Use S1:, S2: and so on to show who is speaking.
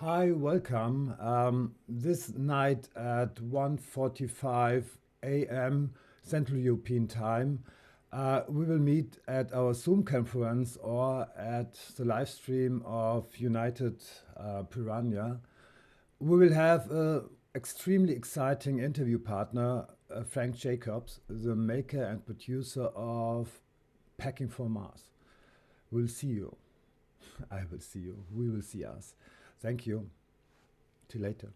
S1: Hi, welcome. This night at 1:45 a.m. Central European Time, we will meet at our Zoom conference or at the live stream of United Piranha. We will have an extremely exciting interview partner, Frank Jacobs, the maker and producer of Packing for Mars. We'll see you. I will see you. We will see us. Thank you. Till later.